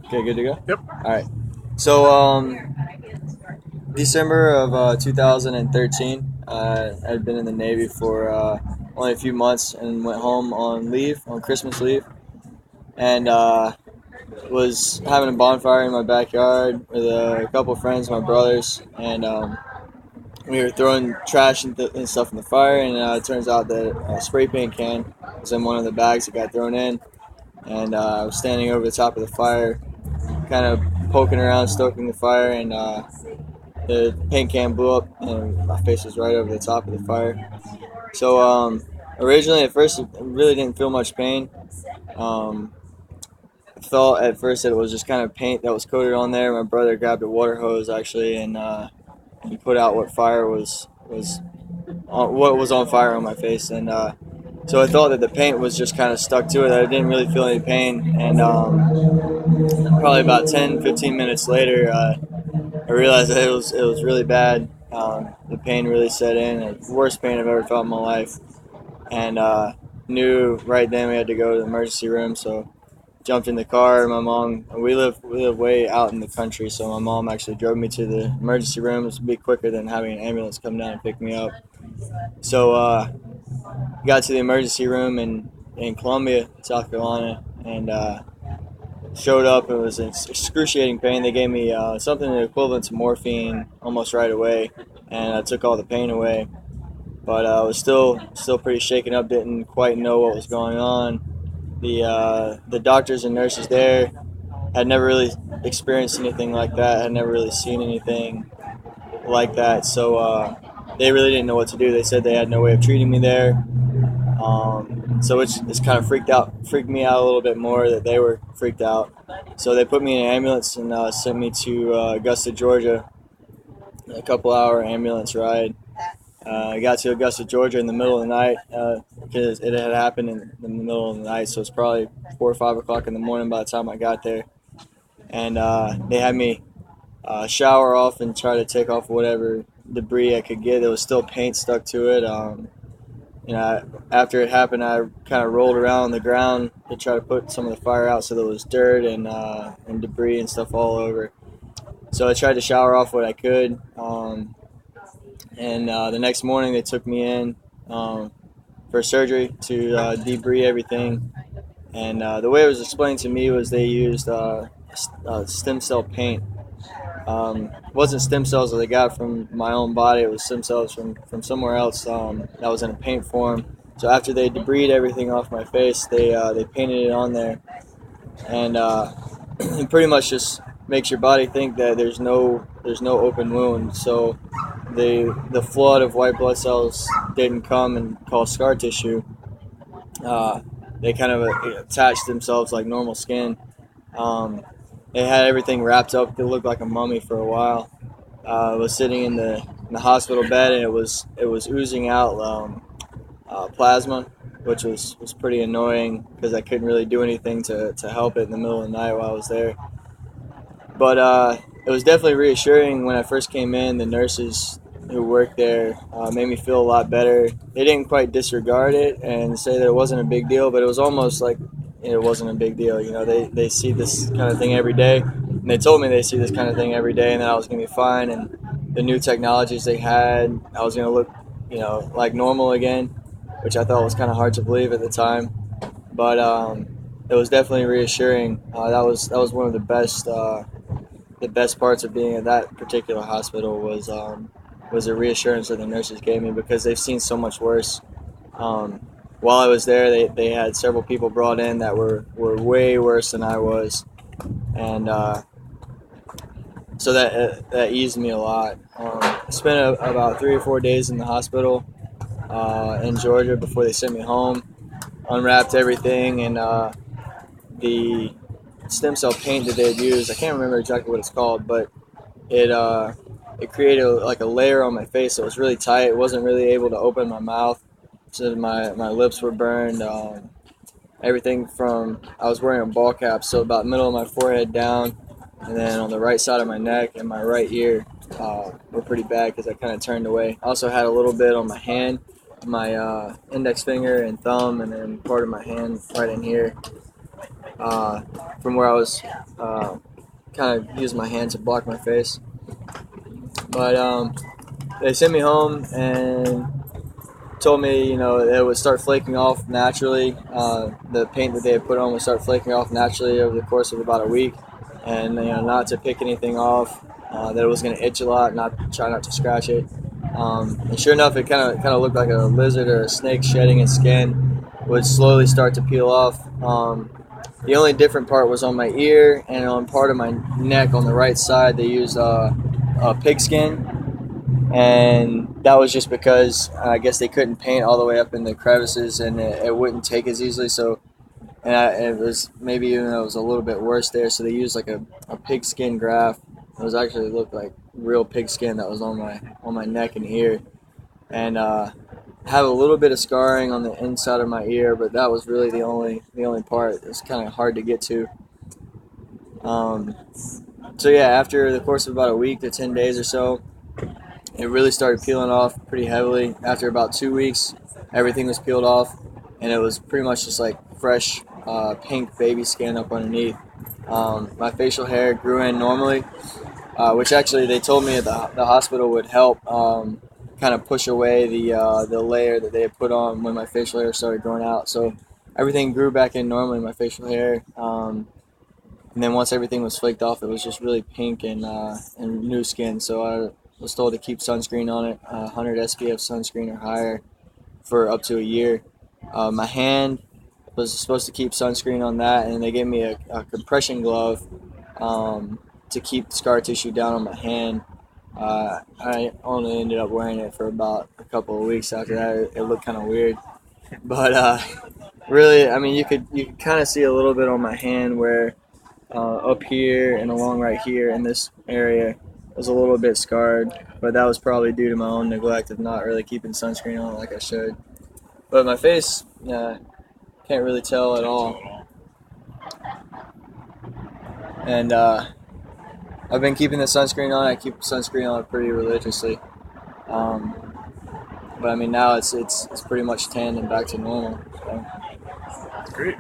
Okay, good to go? Yep. All right. So, December of 2013, I'd been in the Navy for only a few months and went home on leave, on Christmas leave, and was having a bonfire in my backyard with a couple of friends, my brothers, and we were throwing trash and stuff in the fire, and it turns out that a spray paint can was in one of the bags that got thrown in, and I was standing over the top of the fire, kind of poking around, stoking the fire, and the paint can blew up, and my face was right over the top of the fire. So originally, at first, I really didn't feel much pain. Um, I thought at first that it was just kind of paint that was coated on there. My brother grabbed a water hose actually, and he put out what was on fire on my face, and so I thought that the paint was just kind of stuck to it. I didn't really feel any pain, and probably about 10, 15 minutes later, I realized that it was really bad. The pain really set in. The worst pain I've ever felt in my life, and knew right then we had to go to the emergency room. So jumped in the car. My mom, we live way out in the country, so my mom actually drove me to the emergency room. It was a bit quicker than having an ambulance come down and pick me up. So got to the emergency room in Columbia, South Carolina, and showed up. It was excruciating pain. They gave me something equivalent to morphine almost right away, and I took all the pain away. But I was still pretty shaken up. Didn't quite know what was going on. The doctors and nurses there had never really experienced anything like that. Had never really seen anything like that. So they really didn't know what to do. They said they had no way of treating me there. So it's kind of freaked me out a little bit more that they were freaked out. So they put me in an ambulance and sent me to Augusta, Georgia, a couple-hour ambulance ride. I got to Augusta, Georgia in the middle of the night because it had happened in the middle of the night, so it's probably 4 or 5 o'clock in the morning by the time I got there. And they had me shower off and try to take off whatever debris I could get. There was still paint stuck to it. After it happened, I kind of rolled around on the ground to try to put some of the fire out, so there was dirt and debris and stuff all over. So I tried to shower off what I could, and the next morning they took me in for surgery to debris everything. And the way it was explained to me was they used stem cell paint. It wasn't stem cells that they got from my own body. It was stem cells from somewhere else that was in a paint form. So after they debrised everything off my face, they painted it on there, and it pretty much just makes your body think that there's no open wound. So the flood of white blood cells didn't come and cause scar tissue. They kind of attached themselves like normal skin. Um, they had everything wrapped up. It looked like a mummy for a while. I was sitting in the hospital bed, and it was oozing out plasma, which was pretty annoying because I couldn't really do anything to help it in the middle of the night while I was there. But it was definitely reassuring when I first came in. The nurses who worked there made me feel a lot better. They didn't quite disregard it and say that it wasn't a big deal, but it was almost like it wasn't a big deal. They see this kind of thing every day, and they told me they see this kind of thing every day, and that I was going to be fine. And the new technologies they had, I was going to look, like normal again, which I thought was kind of hard to believe at the time. But it was definitely reassuring. That was one of the best parts of being at that particular hospital was the reassurance that the nurses gave me because they've seen so much worse. Um, while I was there, they had several people brought in that were way worse than I was, and so that eased me a lot. I spent about 3 or 4 days in the hospital in Georgia before they sent me home. Unwrapped everything, and the stem cell paint that they had used, I can't remember exactly what it's called, but it it created like a layer on my face that was really tight. It wasn't really able to open my mouth, so my lips were burned. Everything from I was wearing a ball cap, so about the middle of my forehead down, and then on the right side of my neck and my right ear were pretty bad because I kind of turned away. I also had a little bit on my hand, my index finger and thumb, and then part of my hand right in here. from where I was kind of using my hand to block my face. But they sent me home and told me, it would start flaking off naturally. The paint that they had put on would start flaking off naturally over the course of about a week, and not to pick anything off. That it was going to itch a lot, try not to scratch it. And sure enough, it kind of looked like a lizard or a snake shedding its skin. Would slowly start to peel off. The only different part was on my ear and on part of my neck on the right side. They used a pig skin, and that was just because I guess they couldn't paint all the way up in the crevices, and it wouldn't take as easily. So, it was maybe even though it was a little bit worse there. So they used like a pig skin graft. It was actually looked like real pig skin that was on my neck and ear, and have a little bit of scarring on the inside of my ear, but that was really the only part. It was kind of hard to get to. So yeah, after the course of about a week to 10 days or so, it really started peeling off pretty heavily. After about 2 weeks, everything was peeled off, and it was pretty much just like fresh pink baby skin up underneath. My facial hair grew in normally, which actually they told me at the hospital would help kind of push away the layer that they had put on when my facial hair started growing out. So everything grew back in normally, my facial hair. And then once everything was flaked off, it was just really pink and new skin. So I was told to keep sunscreen on it, 100 SPF sunscreen or higher for up to a year. My hand was supposed to keep sunscreen on that, and they gave me a compression glove to keep scar tissue down on my hand. I only ended up wearing it for about a couple of weeks. After that, it looked kind of weird. But really, I mean, you could kind of see a little bit on my hand where up here and along right here in this area was a little bit scarred, but that was probably due to my own neglect of not really keeping sunscreen on like I should. But my face, can't really tell at all. And I've been keeping the sunscreen on. I keep sunscreen on pretty religiously. But I mean, now it's pretty much tanned and back to normal. So. Great.